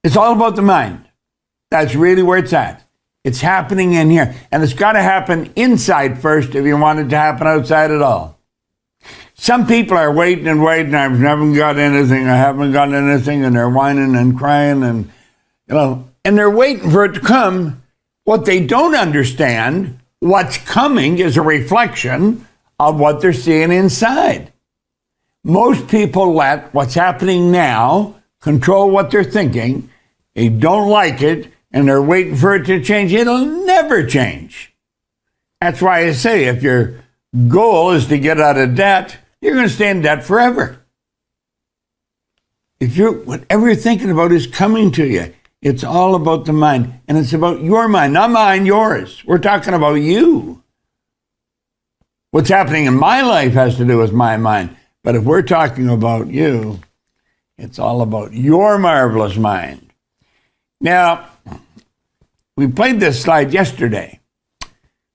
It's all about the mind. That's really where it's at. It's happening in here. And it's got to happen inside first if you want it to happen outside at all. Some people are waiting and waiting. I haven't got anything. I haven't got anything. And they're whining and crying and, and they're waiting for it to come. What they don't understand, what's coming is a reflection of what they're seeing inside. Most people let what's happening now control what they're thinking. They don't like it, and they're waiting for it to change. It'll never change. That's why I say if your goal is to get out of debt, you're going to stay in debt forever. If whatever you're thinking about is coming to you, it's all about the mind. And it's about your mind, not mine, yours. We're talking about you. What's happening in my life has to do with my mind. But if we're talking about you, it's all about your marvelous mind. Now, we played this slide yesterday.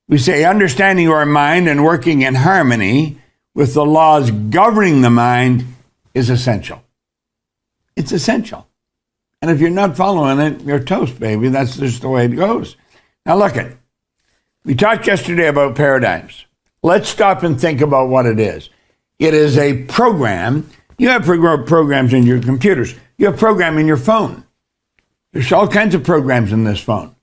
We say understanding your mind and working in harmony with the laws governing the mind is essential. It's essential. And if you're not following it, you're toast, baby. That's just the way it goes. Now look at it. We talked yesterday about paradigms. Let's stop and think about what it is. It is a program. You have programs in your computers. You have a program in your phone. There's all kinds of programs in this phone.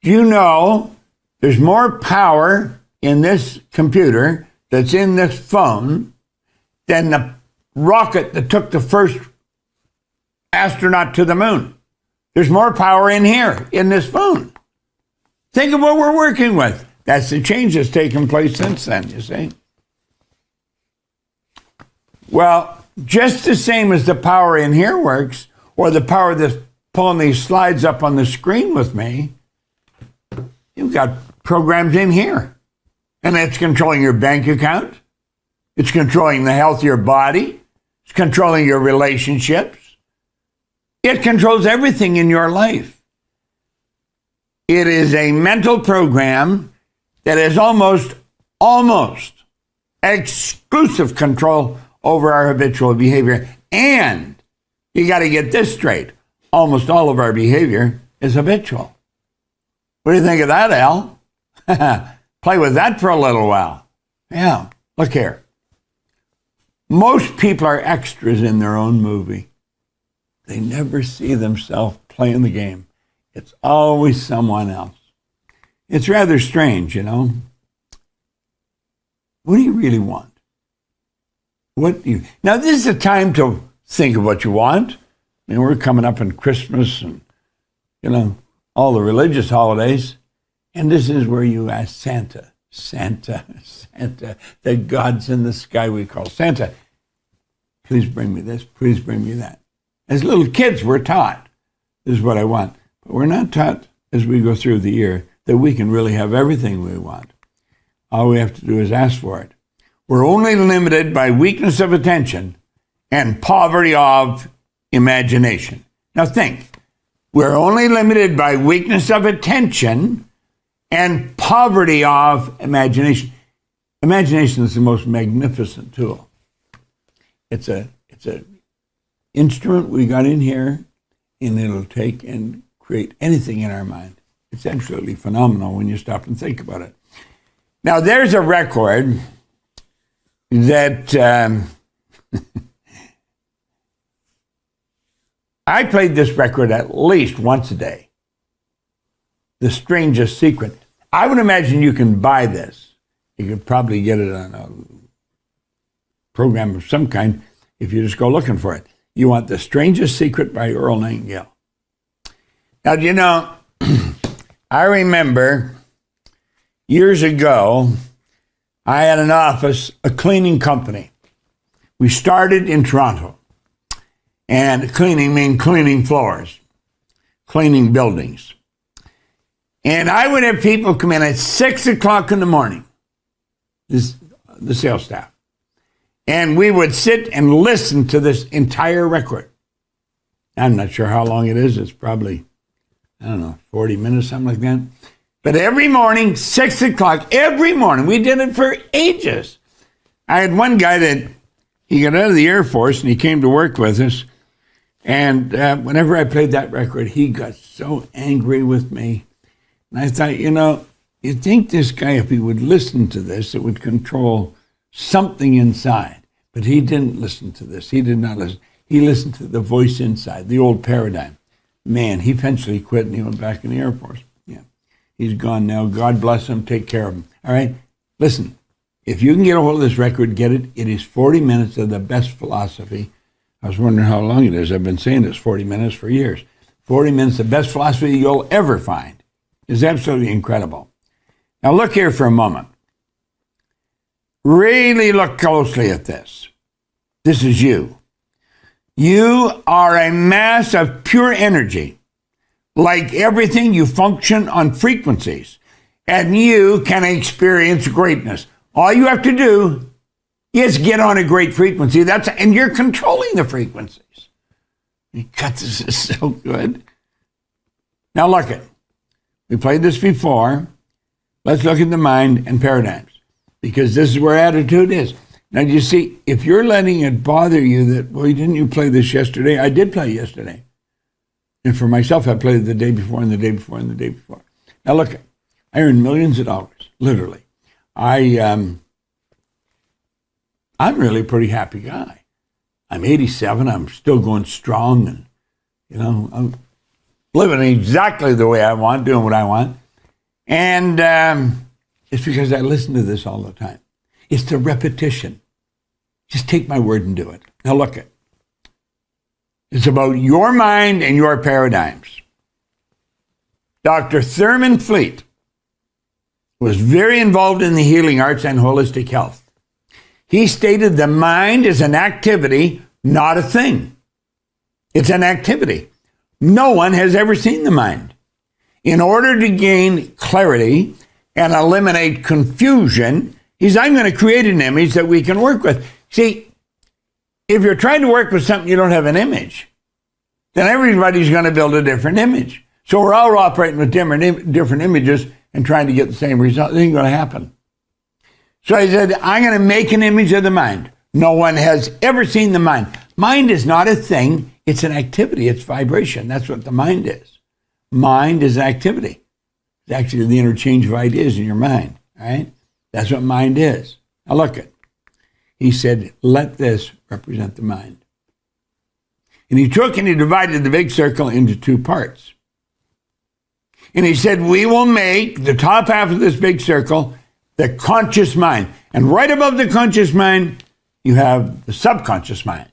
Do you know there's more power in this computer that's in this phone than the rocket that took the first astronaut to the moon? There's more power in here, in this phone. Think of what we're working with. That's the change that's taken place since then, you see. Well, just the same as the power in here works, or the power that's pulling these slides up on the screen with me, you've got programs in here. And it's controlling your bank account. It's controlling the health of your body. It's controlling your relationships. It controls everything in your life. It is a mental program that has almost exclusive control over our habitual behavior. And you got to get this straight. Almost all of our behavior is habitual. What do you think of that, Al? Play with that for a little while. Yeah, look here. Most people are extras in their own movie. They never see themselves playing the game. It's always someone else. It's rather strange, you know. What do you really want? Now, this is a time to think of what you want. I mean, we're coming up on Christmas and, all the religious holidays. And this is where you ask Santa, the gods in the sky we call Santa, please bring me this, please bring me that. As little kids, we're taught, this is what I want. But we're not taught as we go through the year that we can really have everything we want. All we have to do is ask for it. We're only limited by weakness of attention and poverty of imagination. Now think, we're only limited by weakness of attention and poverty of imagination. Imagination is the most magnificent tool. It's a instrument we got in here, and it'll take and create anything in our mind. It's absolutely phenomenal when you stop and think about it. Now, there's a record that I played this record at least once a day. The Strangest Secret. I would imagine you can buy this. You could probably get it on a program of some kind if you just go looking for it. You want The Strangest Secret by Earl Nightingale. Now, do you know, I remember years ago, I had an office, a cleaning company. We started in Toronto. And cleaning means cleaning floors, cleaning buildings. And I would have people come in at 6 o'clock in the morning, the sales staff. And we would sit and listen to this entire record. I'm not sure how long it is. It's probably, 40 minutes, something like that. But every morning, 6 o'clock, every morning, we did it for ages. I had one guy that he got out of the Air Force and he came to work with us. And whenever I played that record, he got so angry with me. And I thought, you'd think this guy, if he would listen to this, it would control something inside. But he didn't listen to this. He did not listen. He listened to the voice inside, the old paradigm. Man, he eventually quit and he went back in the Air Force. Yeah, he's gone now. God bless him. Take care of him. All right? Listen, if you can get a hold of this record, get it. It is 40 minutes of the best philosophy. I was wondering how long it is. I've been saying this 40 minutes for years. 40 minutes, the best philosophy you'll ever find. Is absolutely incredible. Now look here for a moment. Really look closely at this. This is you. You are a mass of pure energy. Like everything, you function on frequencies. And you can experience greatness. All you have to do is get on a great frequency. And you're controlling the frequencies. God, this is so good. Now look it. We played this before. Let's look at the mind and paradigms, because this is where attitude is. Now, you see, if you're letting it bother you that, well, didn't you play this yesterday? I did play yesterday. And for myself, I played the day before and the day before and the day before. Now, look, I earned millions of dollars, literally. I'm really a pretty happy guy. I'm 87. I'm still going strong. And, I'm living exactly the way I want, doing what I want. And it's because I listen to this all the time. It's the repetition. Just take my word and do it. Now look it. It's about your mind and your paradigms. Dr. Thurman Fleet was very involved in the healing arts and holistic health. He stated the mind is an activity, not a thing. It's an activity. No one has ever seen the mind. In order to gain clarity and eliminate confusion, I'm going to create an image that we can work with. See, if you're trying to work with something you don't have an image, then everybody's going to build a different image. So we're all operating with different images and trying to get the same result. It ain't going to happen. So I said, I'm going to make an image of the mind. No one has ever seen the mind. Mind is not a thing. It's an activity. It's vibration. That's what the mind is. Mind is activity. It's actually the interchange of ideas in your mind. All right? That's what mind is. Now look it. He said, let this represent the mind. And he took and he divided the big circle into two parts. And he said, we will make the top half of this big circle the conscious mind. And right above the conscious mind, you have the subconscious mind.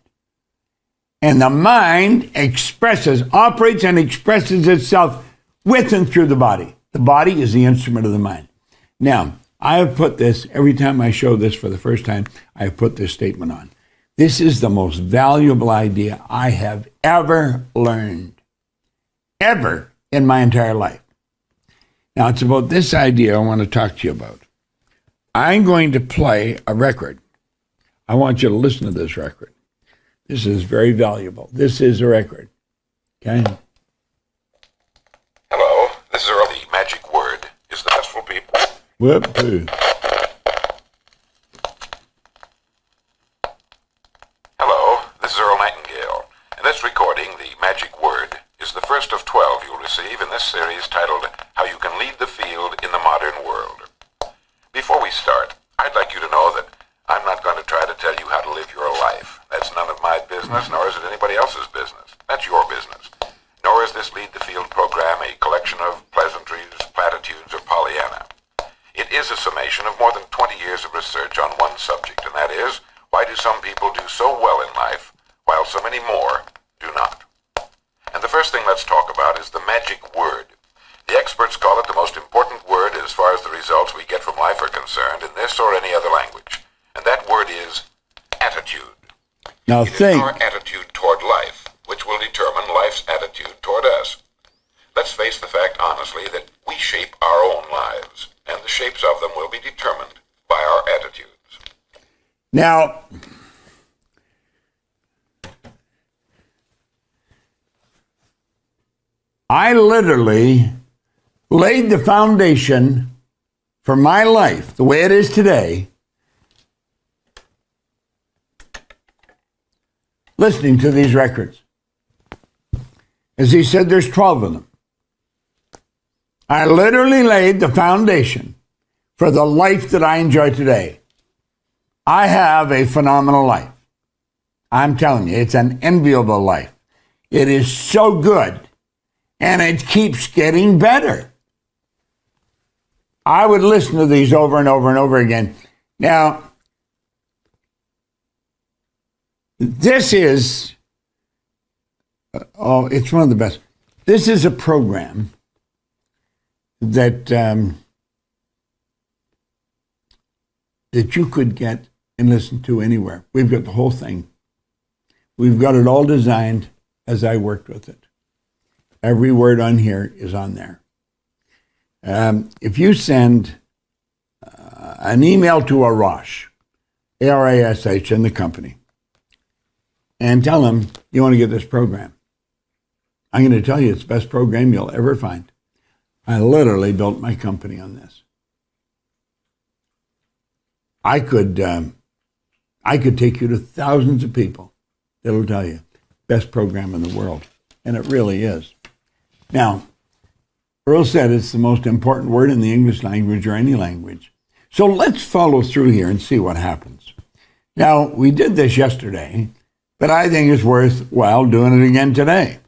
And the mind operates and expresses itself with and through the body. The body is the instrument of the mind. Now, I have put this, every time I show this for the first time, I have put this statement on. This is the most valuable idea I have ever learned, ever in my entire life. Now, it's about this idea I want to talk to you about. I'm going to play a record. I want you to listen to this record. This is very valuable. This is a record. Okay? Hello, this is Earl. The magic word is the best for people. Whoop-hoo. Hello, this is Earl Nightingale, and this recording, the magic word, is the first of 12 you'll receive in this series titled How You Can Lead the Field in the Modern World. Before we start, I'd like you to know that I'm not going to try to tell you how to live your life. That's none of my business, nor is it anybody else's business. That's your business. Nor is this Lead the Field program a collection of pleasantries, platitudes, or Pollyanna. It is a summation of more than 20 years of research on one subject, and that is, why do some people do so well in life, while so many more do not? And the first thing let's talk about is the magic word. The experts call it the most important word as far as the results we get from life are concerned in this or any other language. And that word is attitude. Now it is our attitude toward life, which will determine life's attitude toward us. Let's face the fact honestly that we shape our own lives, and the shapes of them will be determined by our attitudes. Now, I literally laid the foundation for my life, the way it is today, listening to these records. As he said, there's 12 of them. I literally laid the foundation for the life that I enjoy today. I have a phenomenal life. I'm telling you, it's an enviable life. It is so good, and it keeps getting better. I would listen to these over and over and over again. Now, this is, it's one of the best. This is a program that that you could get and listen to anywhere. We've got the whole thing. We've got it all designed as I worked with it. Every word on here is on there. If you send an email to Arash, A-R-A-S-H, in the company, and tell them you want to get this program, I'm going to tell you it's the best program you'll ever find. I literally built my company on this. I could take you to thousands of people that'll tell you best program in the world, and it really is. Now, Earl said it's the most important word in the English language or any language. So let's follow through here and see what happens. Now, we did this yesterday, but I think it's worthwhile doing it again today.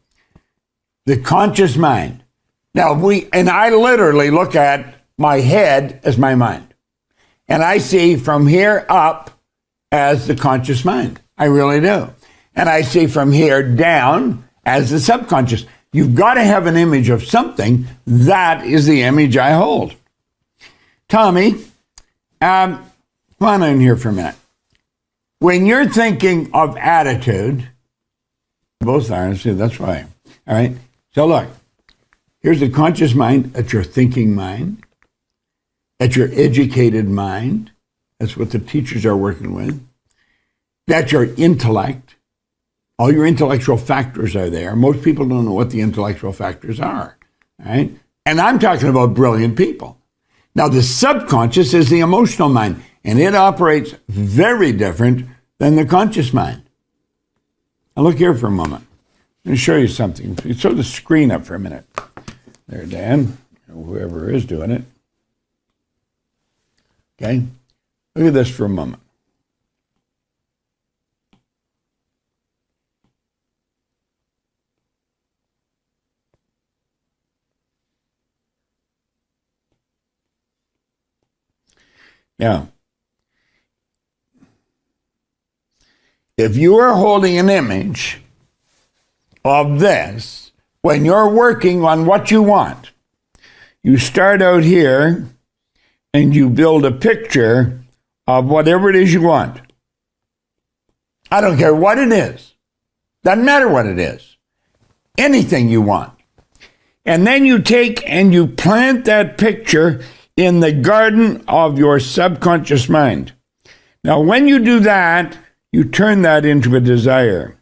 The conscious mind. Now, I literally look at my head as my mind. And I see from here up as the conscious mind. I really do. And I see from here down as the subconscious. You've got to have an image of something. That is the image I hold. Tommy, come on in here for a minute. When you're thinking of attitude, both are, see, that's why. All right. So look, here's the conscious mind. That's your thinking mind. That's your educated mind. That's what the teachers are working with. That's your intellect. All your intellectual factors are there. Most people don't know what the intellectual factors are. Right? And I'm talking about brilliant people. Now, the subconscious is the emotional mind, and it operates very different than the conscious mind. Now, look here for a moment. I'm going to show you something. You throw the screen up for a minute. There, Dan, or whoever is doing it. Okay? Look at this for a moment. Now, if you are holding an image of this, when you're working on what you want, you start out here and you build a picture of whatever it is you want. I don't care what it is. Doesn't matter what it is. Anything you want. And then you take and you plant that picture in the garden of your subconscious mind. Now, when you do that, you turn that into a desire.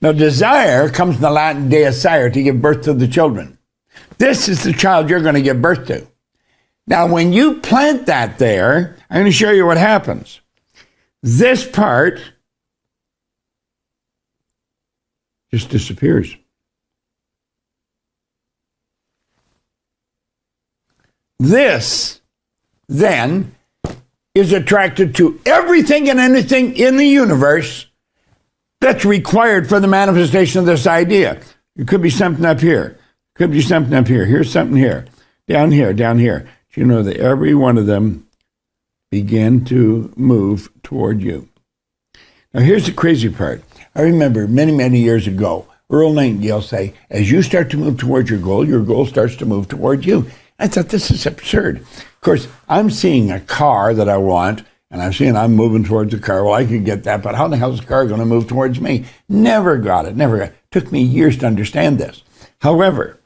Now, desire comes from the Latin deicere, to give birth to the children. This is the child you're going to give birth to. Now, when you plant that there, I'm going to show you what happens. This part just disappears. This, then, is attracted to everything and anything in the universe that's required for the manifestation of this idea. It could be something up here. Could be something up here. Here's something here. Down here, down here. Do you know that every one of them begin to move toward you? Now, here's the crazy part. I remember many, many years ago, Earl Nightingale say, as you start to move towards your goal starts to move toward you. I thought, this is absurd. Of course, I'm seeing a car that I want, and I'm moving towards the car. Well, I could get that, but how the hell is the car going to move towards me? Never got it, never got it. Took me years to understand this. However,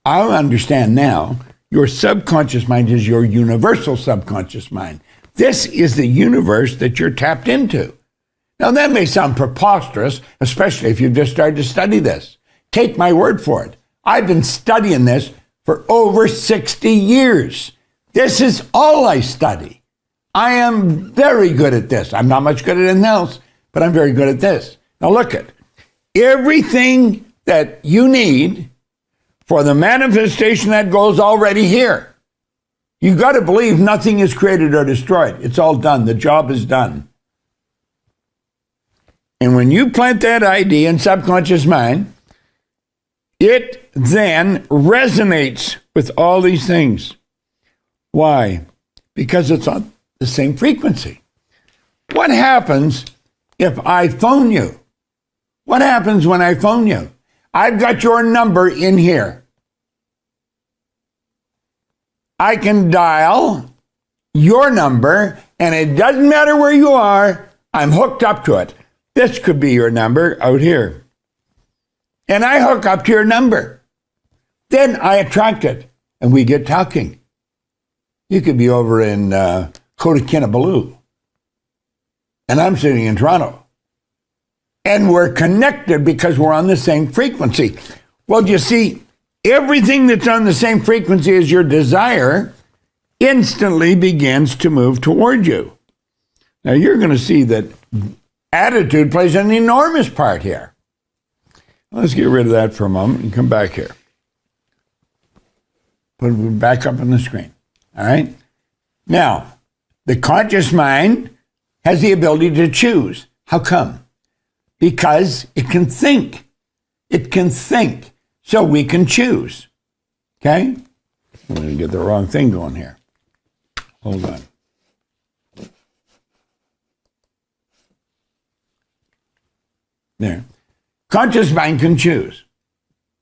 I understand now, your subconscious mind is your universal subconscious mind. This is the universe that you're tapped into. Now, that may sound preposterous, especially if you've just started to study this. Take my word for it. I've been studying this for over 60 years. This is all I study. I am very good at this. I'm not much good at anything else, but I'm very good at this. Now look at everything that you need for the manifestation that goes already here. You got to believe nothing is created or destroyed. It's all done. The job is done. And when you plant that idea in subconscious mind, it then resonates with all these things. Why? Because it's on the same frequency. What happens if I phone you? What happens when I phone you? I've got your number in here. I can dial your number, and it doesn't matter where you are, I'm hooked up to it. This could be your number out here. And I hook up to your number. Then I attract it, and we get talking. You could be over in Kinabalu, and I'm sitting in Toronto. And we're connected because we're on the same frequency. Well, you see, everything that's on the same frequency as your desire instantly begins to move toward you. Now, you're going to see that attitude plays an enormous part here. Let's get rid of that for a moment and come back here. Put it back up on the screen. All right? Now, the conscious mind has the ability to choose. How come? Because it can think. It can think. So we can choose. Okay? I'm going to get the wrong thing going here. Hold on. There. Conscious mind can choose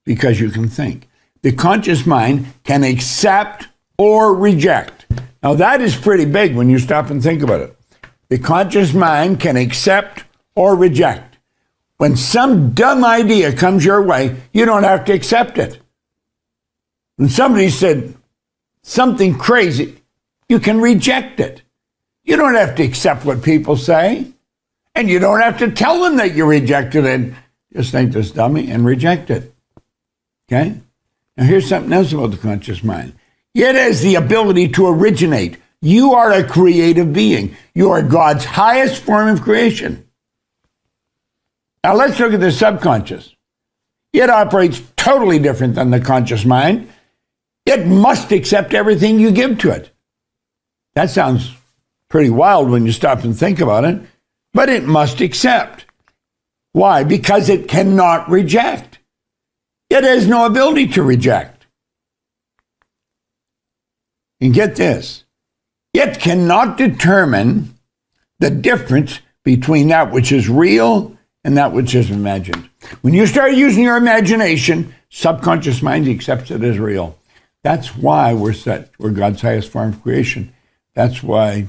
because you can think. The conscious mind can accept or reject. Now that is pretty big when you stop and think about it. The conscious mind can accept or reject. When some dumb idea comes your way, you don't have to accept it. When somebody said something crazy, you can reject it. You don't have to accept what people say. And you don't have to tell them that you rejected it. Just think this dummy and reject it. Okay? Now here's something else about the conscious mind. It has the ability to originate. You are a creative being. You are God's highest form of creation. Now let's look at the subconscious. It operates totally different than the conscious mind. It must accept everything you give to it. That sounds pretty wild when you stop and think about it, but it must accept. Why? Because it cannot reject. It has no ability to reject. And get this, it cannot determine the difference between that which is real and that which is imagined. When you start using your imagination, subconscious mind accepts it as real. That's why we're God's highest form of creation. That's why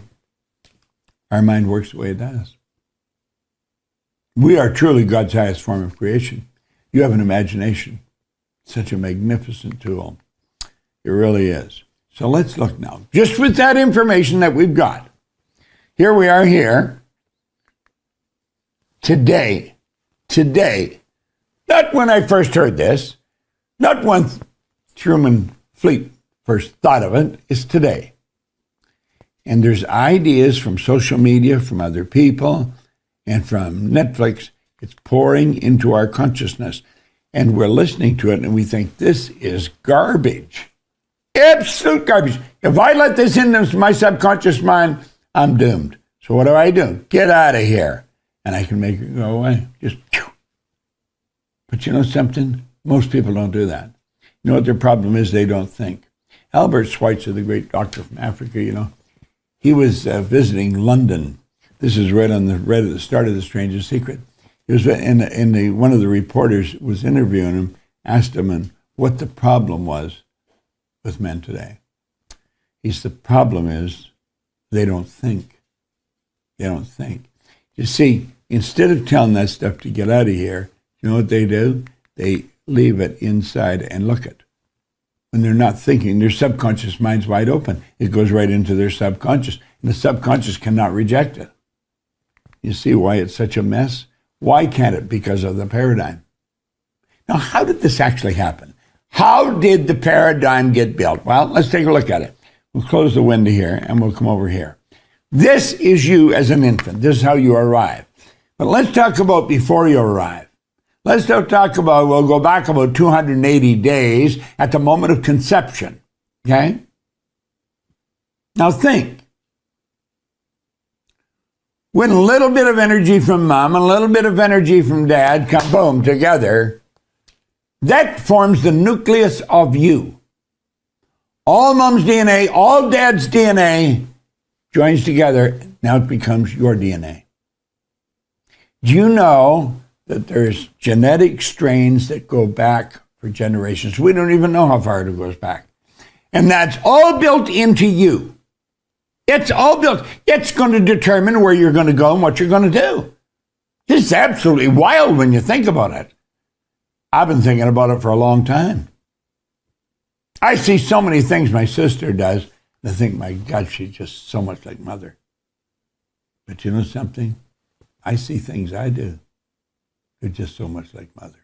our mind works the way it does. We are truly God's highest form of creation. You have an imagination. Such a magnificent tool. It really is. So let's look now. Just with that information that we've got. Here we are here. Today. Not when I first heard this. Not when Truman Fleet first thought of it. It's today. And there's ideas from social media, from other people, and from Netflix. It's pouring into our consciousness. And we're listening to it and we think this is garbage. Absolute garbage. If I let this into my subconscious mind, I'm doomed. So what do? Get out of here. And I can make it go away. Just, but you know something? Most people don't do that. You know what their problem is? They don't think. Albert Schweitzer, the great doctor from Africa, he was visiting London. This is right at the start of The Strangest Secret. He was one of the reporters was interviewing him, asked him what the problem was with men today. The problem is they don't think. They don't think. You see, instead of telling that stuff to get out of here, you know what they do? They leave it inside and look at. When they're not thinking, their subconscious mind's wide open. It goes right into their subconscious, and the subconscious cannot reject it. You see why it's such a mess? Why can't it? Because of the paradigm. Now, how did this actually happen? How did the paradigm get built? Well, let's take a look at it. We'll close the window here, and we'll come over here. This is you as an infant. This is how you arrive. But let's talk about before you arrive. Let's talk about, we'll go back about 280 days at the moment of conception. Okay? Now think. When a little bit of energy from mom and a little bit of energy from dad come, boom, together, that forms the nucleus of you. All mom's DNA, all dad's DNA joins together. Now it becomes your DNA. Do you know that there's genetic strains that go back for generations? We don't even know how far it goes back. And that's all built into you. It's all built. It's going to determine where you're going to go and what you're going to do. This is absolutely wild when you think about it. I've been thinking about it for a long time. I see so many things my sister does, and I think, my God, she's just so much like mother. But you know something? I see things I do. They're just so much like mother.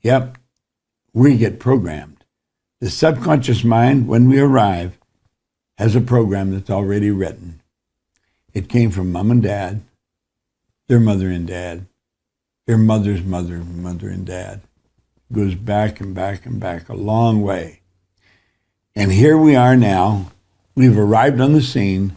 Yep, we get programmed. The subconscious mind, when we arrive, has a program that's already written. It came from mom and dad, their mother and dad, their mother's mother, mother and dad. It goes back and back and back a long way. And here we are now. We've arrived on the scene,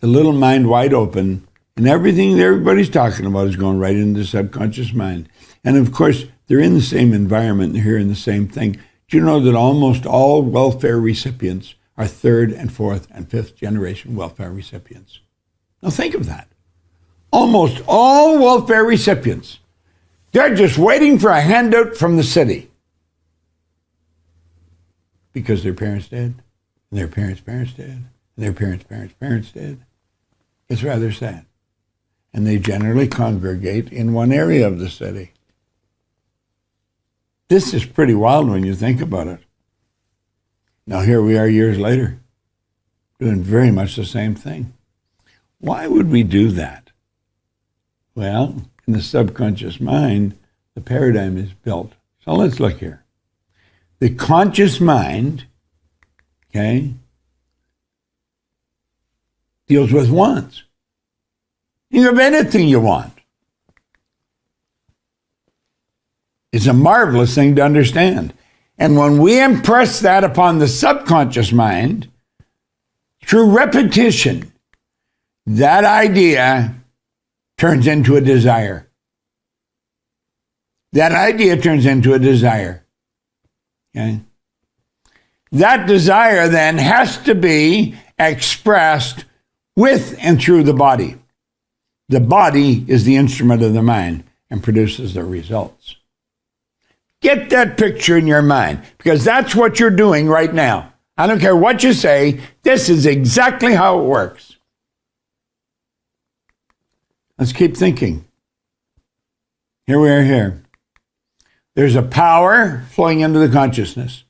the little mind wide open, and everything that everybody's talking about is going right into the subconscious mind. And of course, they're in the same environment and hearing the same thing. Do you know that almost all welfare recipients are third and fourth and fifth generation welfare recipients? Now think of that. Almost all welfare recipients. They're just waiting for a handout from the city. Because their parents did, and their parents' parents did, and their parents' parents' parents did. It's rather sad. And they generally congregate in one area of the city. This is pretty wild when you think about it. Now here we are years later, doing very much the same thing. Why would we do that? Well, in the subconscious mind, the paradigm is built. So let's look here. The conscious mind, okay, deals with wants. You have anything you want. It's a marvelous thing to understand. And when we impress that upon the subconscious mind, through repetition, that idea turns into a desire. That idea turns into a desire. Okay? That desire then has to be expressed with and through the body. The body is the instrument of the mind and produces the results. Get that picture in your mind, because that's what you're doing right now. I don't care what you say, this is exactly how it works. Let's keep thinking. Here we are here. There's a power flowing into the consciousness.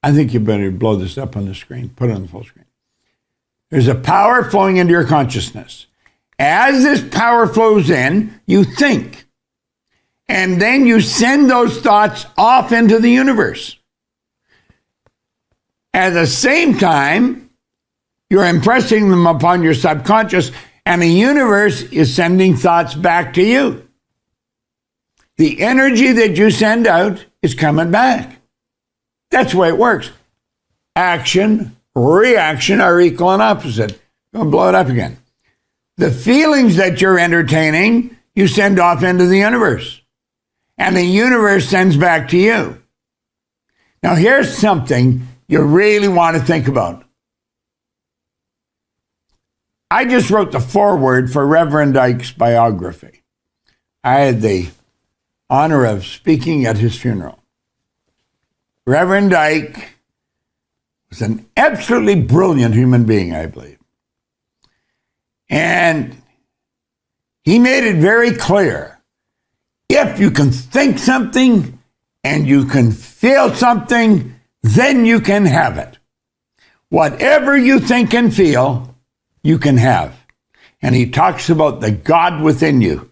I think you better blow this up on the screen. Put it on the full screen. There's a power flowing into your consciousness. As this power flows in, you think. And then you send those thoughts off into the universe. At the same time, you're impressing them upon your subconscious, and the universe is sending thoughts back to you. The energy that you send out is coming back. That's the way it works. Action, reaction are equal and opposite. Go blow it up again. The feelings that you're entertaining, you send off into the universe. And the universe sends back to you. Now here's something you really want to think about. I just wrote the foreword for Reverend Ike's biography. I had the honor of speaking at his funeral. Reverend Ike was an absolutely brilliant human being, I believe. And he made it very clear, if you can think something and you can feel something, then you can have it. Whatever you think and feel, you can have. And he talks about the God within you.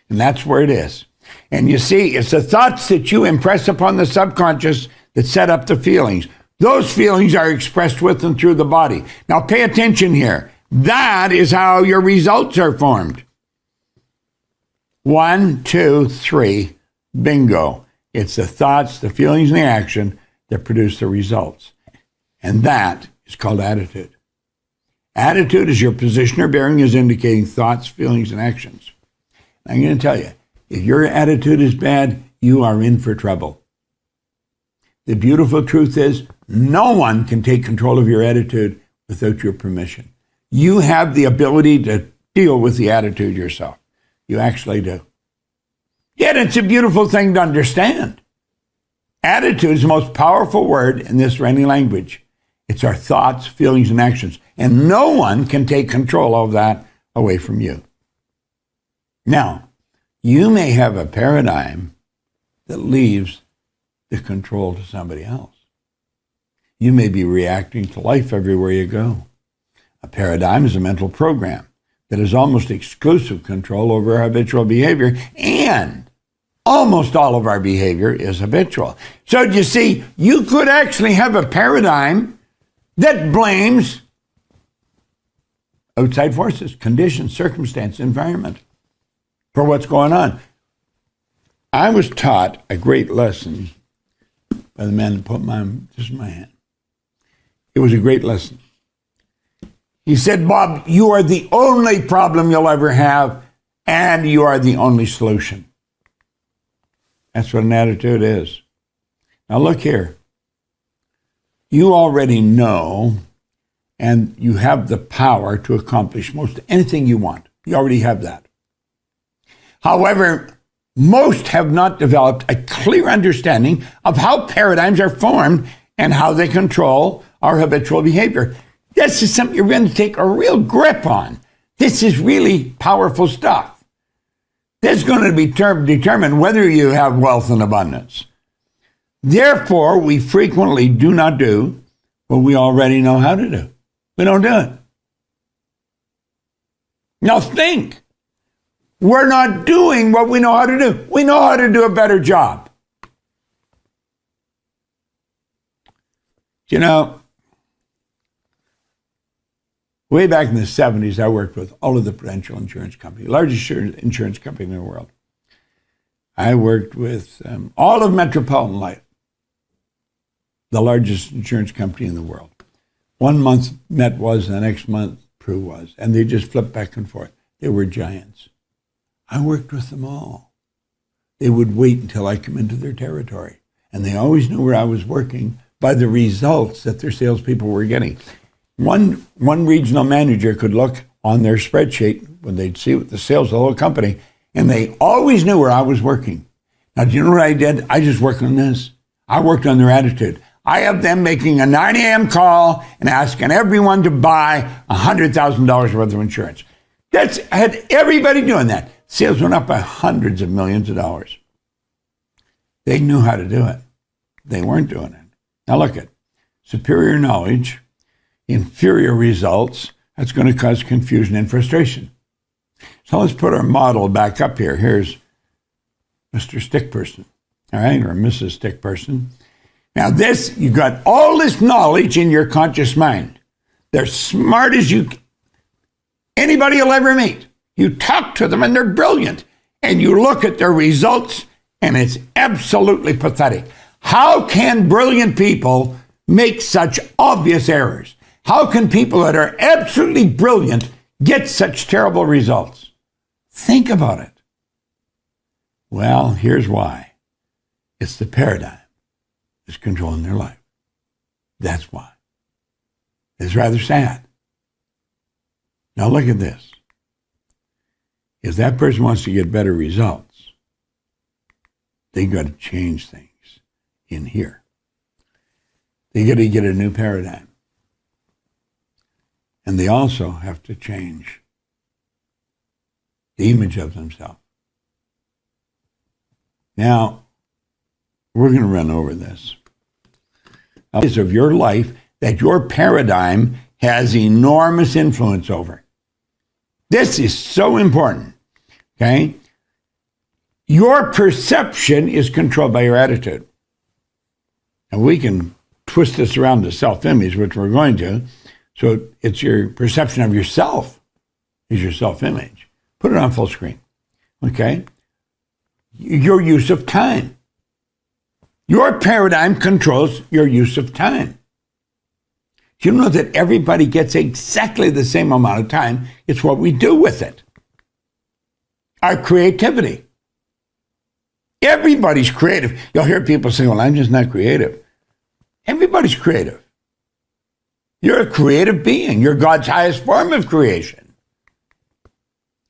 And that's where it is. And you see, it's the thoughts that you impress upon the subconscious that set up the feelings. Those feelings are expressed with and through the body. Now pay attention here. That is how your results are formed. 1, 2, 3, bingo. It's the thoughts, the feelings, and the action that produce the results. And that is called attitude. Attitude is your position or bearing is indicating thoughts, feelings, and actions. I'm going to tell you, if your attitude is bad, you are in for trouble. The beautiful truth is, no one can take control of your attitude without your permission. You have the ability to deal with the attitude yourself. You actually do. Yet it's a beautiful thing to understand. Attitude is the most powerful word in this any language. It's our thoughts, feelings, and actions. And no one can take control of that away from you. Now, you may have a paradigm that leaves the control to somebody else. You may be reacting to life everywhere you go. A paradigm is a mental program that has almost exclusive control over our habitual behavior, and almost all of our behavior is habitual. So you see, you could actually have a paradigm that blames outside forces, conditions, circumstance, environment for what's going on. I was taught a great lesson by the man that put my hand. It was a great lesson. He said, Bob, you are the only problem you'll ever have, and you are the only solution. That's what an attitude is. Now look here. You already know, and you have the power to accomplish most anything you want. You already have that. However, most have not developed a clear understanding of how paradigms are formed and how they control our habitual behavior. This is something you're going to take a real grip on. This is really powerful stuff. This is going to be determine whether you have wealth and abundance. Therefore, we frequently do not do what we already know how to do. We don't do it. Now think. We're not doing what we know how to do. We know how to do a better job. You know, way back in the 70s, I worked with all of the Prudential Insurance Company, largest insurance company in the world. I worked with all of Metropolitan Life, the largest insurance company in the world. 1 month Met was, and the next month Pru was, and they just flipped back and forth. They were giants. I worked with them all. They would wait until I come into their territory, and they always knew where I was working by the results that their salespeople were getting. One regional manager could look on their spreadsheet when they'd see the sales of the whole company, and they always knew where I was working. Now, do you know what I did? I just worked on this. I worked on their attitude. I have them making a 9 a.m. call and asking everyone to buy $100,000 worth of insurance. I had everybody doing that. Sales went up by hundreds of millions of dollars. They knew how to do it. They weren't doing it. Now look at superior knowledge, inferior results. That's going to cause confusion and frustration. So let's put our model back up here. Here's Mr. Stick Person, all right, or Mrs. Stick Person. Now this, you got all this knowledge in your conscious mind. They're smart as anybody you'll ever meet. You talk to them and they're brilliant. And you look at their results and it's absolutely pathetic. How can brilliant people make such obvious errors? How can people that are absolutely brilliant get such terrible results? Think about it. Well, here's why. It's the paradigm that's controlling their life. That's why. It's rather sad. Now look at this. If that person wants to get better results, they got to change things in here. They got to get a new paradigm. And they also have to change the image of themselves. Now, we're going to run over this. Of your life that your paradigm has enormous influence over. This is so important, okay? Your perception is controlled by your attitude. And we can twist this around to self-image, which we're going to. So it's your perception of yourself is your self-image. Put it on full screen, okay? your use of time. Your paradigm controls your use of time. You know that everybody gets exactly the same amount of time. It's what we do with it. Our creativity. Everybody's creative. You'll hear people say, well, I'm just not creative. Everybody's creative. You're a creative being. You're God's highest form of creation.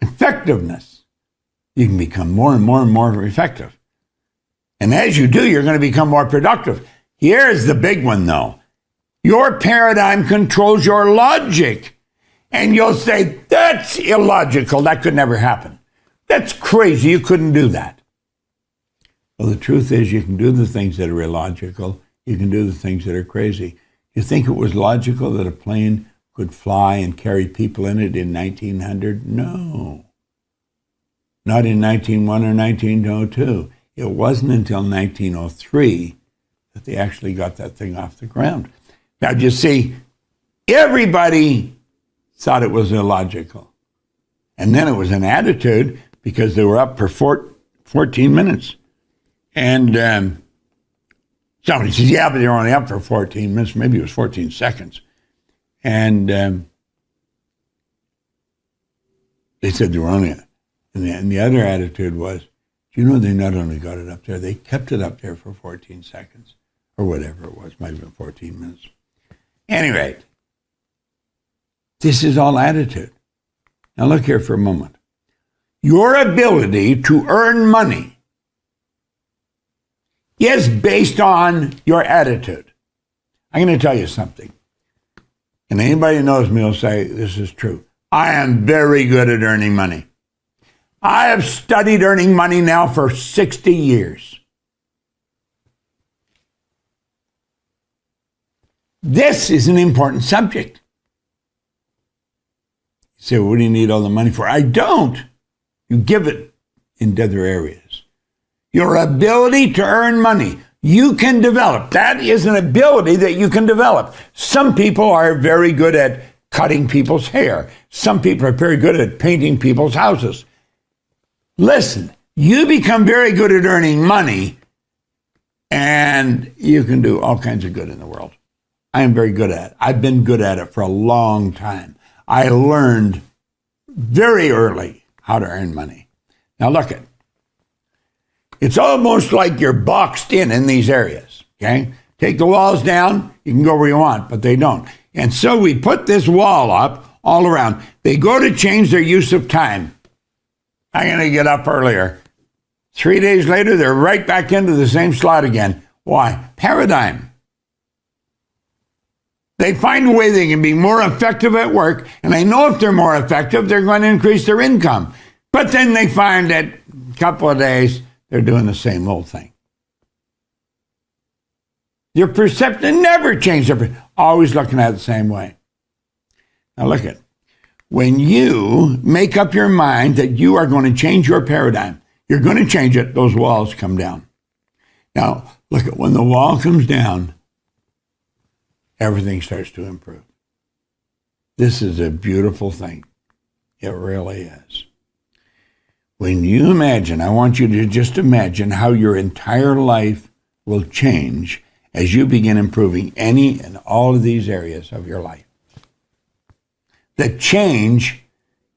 Effectiveness. You can become more and more and more effective. And as you do, you're going to become more productive. Here's the big one, though. Your paradigm controls your logic. And you'll say, that's illogical. That could never happen. That's crazy. You couldn't do that. Well, the truth is you can do the things that are illogical. You can do the things that are crazy. You think it was logical that a plane could fly and carry people in it in 1900? No. Not in 1901 or 1902. It wasn't until 1903 that they actually got that thing off the ground. Now, you see, everybody thought it was illogical. And then it was an attitude because they were up for 14 minutes. And somebody says, yeah, but they were only up for 14 minutes. Maybe it was 14 seconds. And they said they were only, and the other attitude was, you know, they not only got it up there, they kept it up there for 14 seconds or whatever it was, might have been 14 minutes. Anyway, this is all attitude. Now look here for a moment. Your ability to earn money is based on your attitude. I'm going to tell you something. And anybody who knows me will say, this is true. I am very good at earning money. I have studied earning money now for 60 years. This is an important subject. You say, well, what do you need all the money for? I don't. You give it in other areas. Your ability to earn money, you can develop. That is an ability that you can develop. Some people are very good at cutting people's hair. Some people are very good at painting people's houses. Listen, you become very good at earning money, and you can do all kinds of good in the world. I am very good at it. I've been good at it for a long time. I learned very early how to earn money. Now look at, it's almost like you're boxed in these areas, okay? Take the walls down, you can go where you want, but they don't. And so we put this wall up all around. They go to change their use of time. I'm going to get up earlier. 3 days later, they're right back into the same slot again. Why? Paradigm. They find a way they can be more effective at work, and they know if they're more effective, they're going to increase their income. But then they find that a couple of days, they're doing the same old thing. Your perception never changes, always looking at it the same way. Now look at it. When you make up your mind that you are going to change your paradigm, you're going to change it, those walls come down. Now, look at when the wall comes down, everything starts to improve. This is a beautiful thing. It really is. When you imagine, I want you to just imagine how your entire life will change as you begin improving any and all of these areas of your life. The change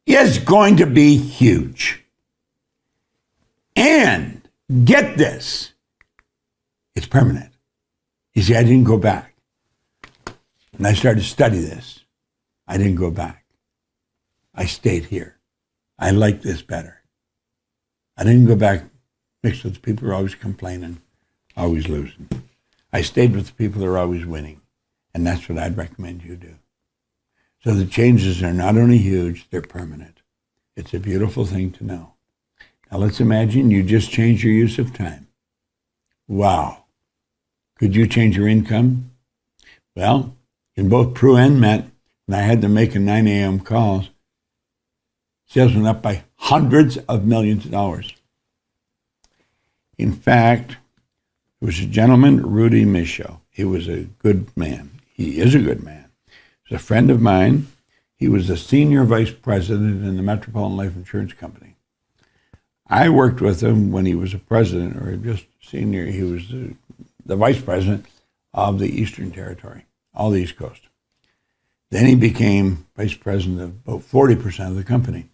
is going to be huge. And get this, it's permanent. You see, I didn't go back. When I started to study this, I didn't go back. I stayed here. I like this better. I didn't go back mixed with the people who are always complaining, always losing. I stayed with the people who are always winning. And that's what I'd recommend you do. So the changes are not only huge, they're permanent. It's a beautiful thing to know. Now let's imagine you just changed your use of time. Wow. Could you change your income? Well, in both Prue and Met, when I had them making 9 a.m. calls, sales went up by hundreds of millions of dollars. In fact, there was a gentleman, Rudy Michaud. He was a good man. He is a good man. He's a friend of mine. He was the senior vice president in the Metropolitan Life Insurance Company. I worked with him when he was a president, or just senior. He was the vice president of the Eastern Territory, all the East Coast. Then he became vice president of about 40% of the company.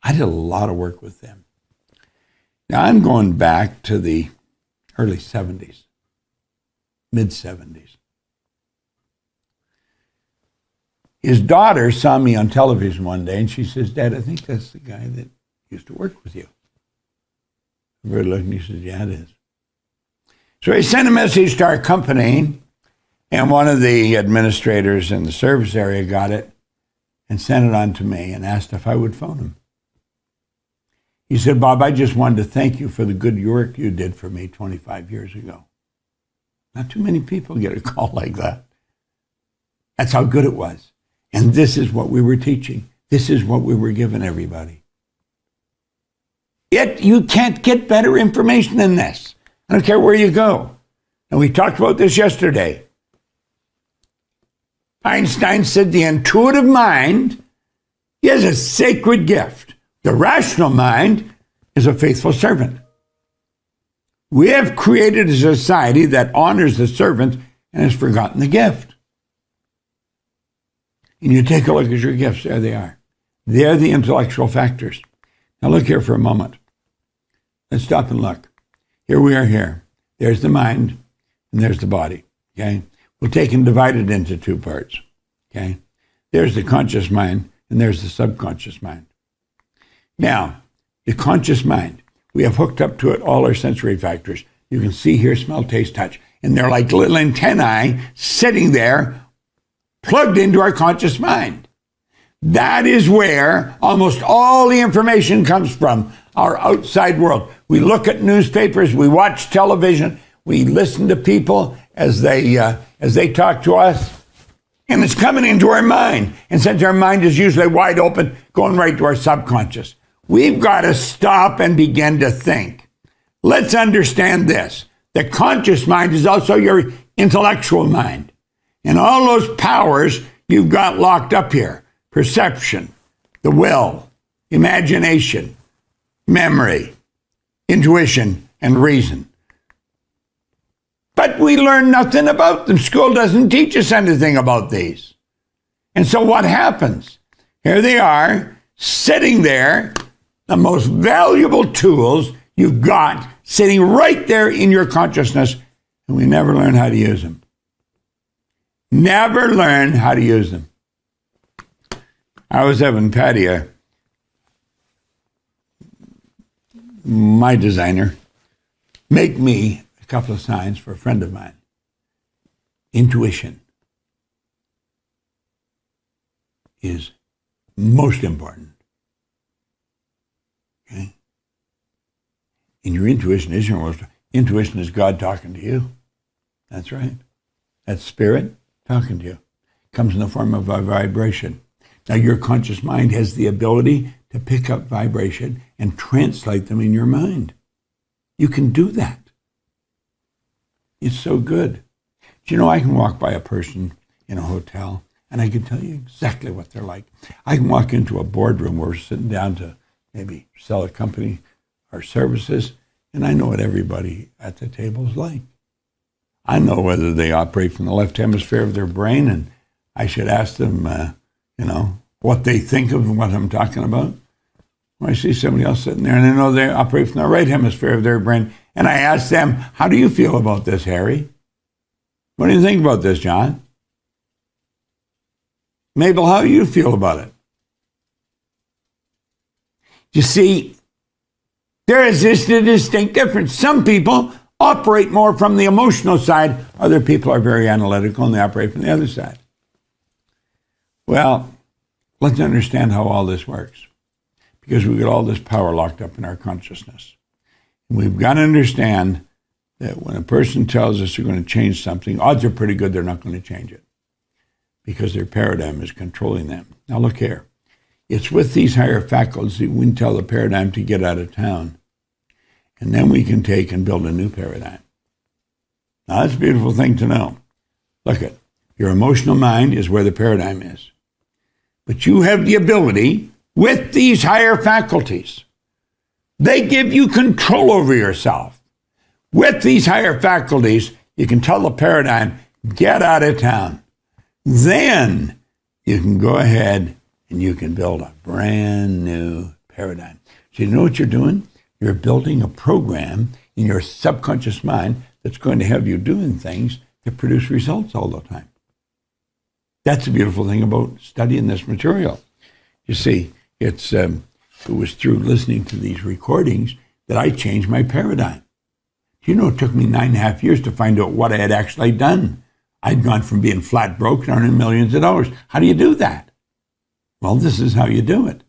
I did a lot of work with them. Now I'm going back to the early 70s, mid-70s. His daughter saw me on television one day, and she says, "Dad, I think that's the guy that used to work with you." I really looked, and he says, "Yeah, it is." So he sent a message to our company, and one of the administrators in the service area got it and sent it on to me and asked if I would phone him. He said, "Bob, I just wanted to thank you for the good work you did for me 25 years ago." Not too many people get a call like that. That's how good it was. And this is what we were teaching. This is what we were giving everybody. You can't get better information than this. I don't care where you go. And we talked about this yesterday. Einstein said the intuitive mind is a sacred gift. The rational mind is a faithful servant. We have created a society that honors the servant and has forgotten the gift. And you take a look at your gifts, there they are. They're the intellectual factors. Now look here for a moment. Let's stop and look. Here we are here. There's the mind and there's the body, okay? We'll take and divide it into two parts, okay? There's the conscious mind and there's the subconscious mind. Now, the conscious mind, we have hooked up to it all our sensory factors. You can see, hear, smell, taste, touch. And they're like little antennae sitting there plugged into our conscious mind. That is where almost all the information comes from, our outside world. We look at newspapers, we watch television, we listen to people as they talk to us, and it's coming into our mind. And since our mind is usually wide open, going right to our subconscious, we've got to stop and begin to think. Let's understand this. The conscious mind is also your intellectual mind. And all those powers you've got locked up here: perception, the will, imagination, memory, intuition, and reason. But we learn nothing about them. School doesn't teach us anything about these. And so what happens? Here they are, sitting there, the most valuable tools you've got, sitting right there in your consciousness, and we never learn how to use them. Never learn how to use them. I was having Patty, my designer, make me a couple of signs for a friend of mine. Intuition is most important. Okay? And your intuition is your most. Intuition is God talking to you. That's right. That's spirit talking to you. It comes in the form of a vibration. Now, your conscious mind has the ability to pick up vibration and translate them in your mind. You can do that. It's so good. Do you know, I can walk by a person in a hotel and I can tell you exactly what they're like. I can walk into a boardroom where we're sitting down to maybe sell a company our services, and I know what everybody at the table is like. I know whether they operate from the left hemisphere of their brain, and I should ask them, what they think of what I'm talking about. When I see somebody else sitting there, and I know they operate from the right hemisphere of their brain, and I ask them, "How do you feel about this, Harry? What do you think about this, John? Mabel, how do you feel about it?" You see, there is just a distinct difference. Some people operate more from the emotional side. Other people are very analytical and they operate from the other side. Well, let's understand how all this works, because we've got all this power locked up in our consciousness. And we've got to understand that when a person tells us they're going to change something, odds are pretty good they're not going to change it, because their paradigm is controlling them. Now look here. It's with these higher faculties that we can tell the paradigm to get out of town. And then we can take and build a new paradigm. Now, that's a beautiful thing to know. Look at your emotional mind is where the paradigm is. But you have the ability, with these higher faculties, They give you control over yourself. With these higher faculties, you can tell the paradigm, get out of town. Then you can go ahead and you can build a brand new paradigm. So you know what you're doing? You're building a program in your subconscious mind that's going to have you doing things that produce results all the time. That's the beautiful thing about studying this material. You see, it was through listening to these recordings that I changed my paradigm. You know, it took me 9.5 years to find out what I had actually done. I'd gone from being flat broke to earning millions of dollars. How do you do that? Well, this is how you do it.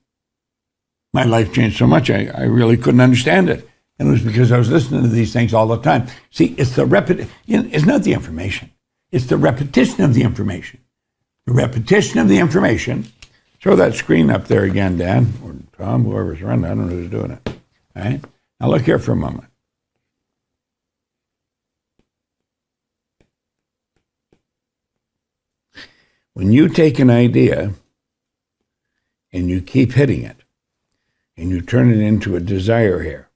My life changed so much, I really couldn't understand it. And it was because I was listening to these things all the time. See, it's it's not the information. It's the repetition of the information. The repetition of the information. Throw that screen up there again, Dan, or Tom, whoever's running. I don't know who's doing it. All right? Now look here for a moment. When you take an idea and you keep hitting it, and you turn it into a desire here,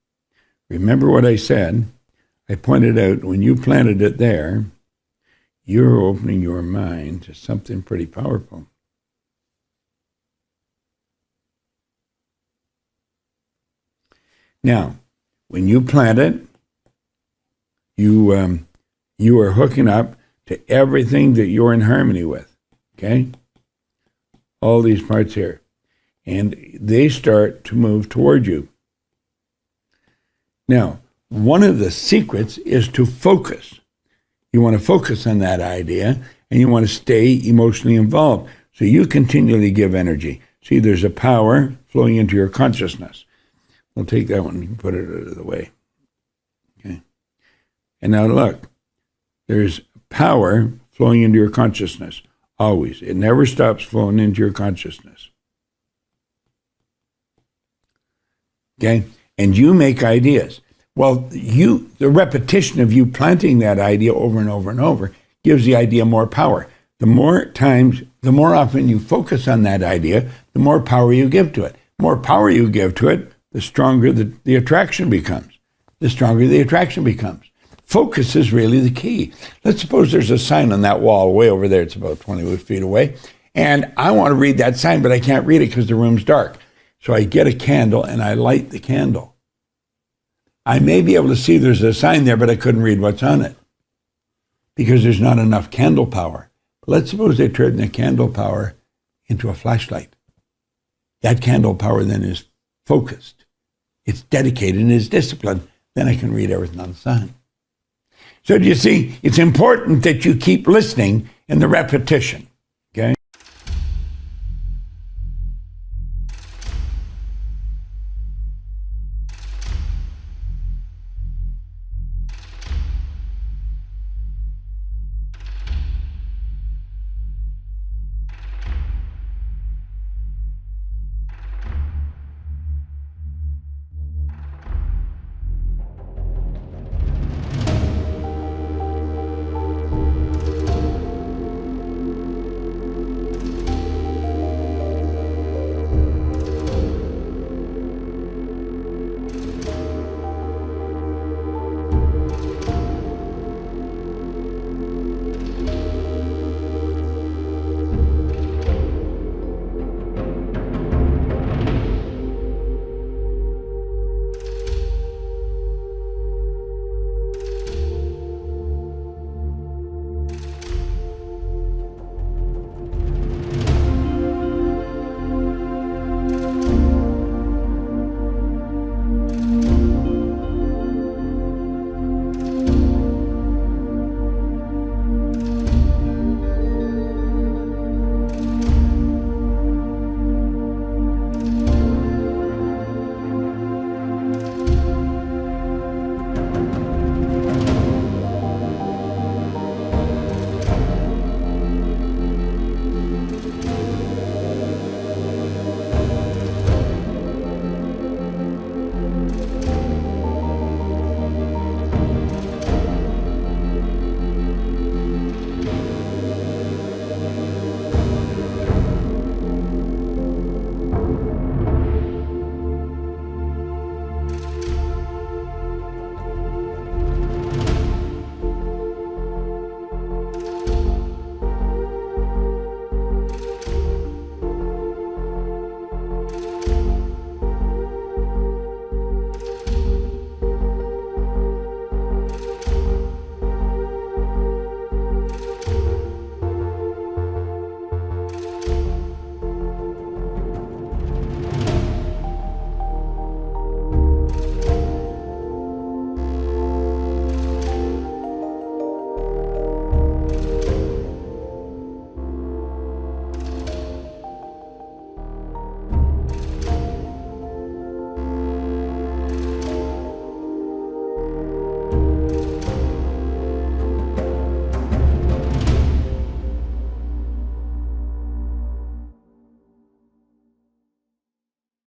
remember what I said? I pointed out when you planted it there, you're opening your mind to something pretty powerful. Now, when you plant it, you are hooking up to everything that you're in harmony with, okay? All these parts here. And they start to move toward you. Now, one of the secrets is to focus. You want to focus on that idea, and you want to stay emotionally involved. So you continually give energy. See, there's a power flowing into your consciousness. We'll take that one and put it out of the way. Okay. And now look, there's power flowing into your consciousness. Always. It never stops flowing into your consciousness. Okay? And you make ideas. Well, the repetition of you planting that idea over and over and over gives the idea more power. The more times, the more often you focus on that idea, the more power you give to it. The more power you give to it, the stronger the attraction becomes. The stronger the attraction becomes. Focus is really the key. Let's suppose there's a sign on that wall way over there. It's about 20 feet away. And I want to read that sign, but I can't read it because the room's dark. So I get a candle and I light the candle. I may be able to see there's a sign there, but I couldn't read what's on it because there's not enough candle power. But let's suppose they turn the candle power into a flashlight. That candle power then is focused. It's dedicated and is disciplined. Then I can read everything on the sign. So do you see, it's important that you keep listening in the repetition.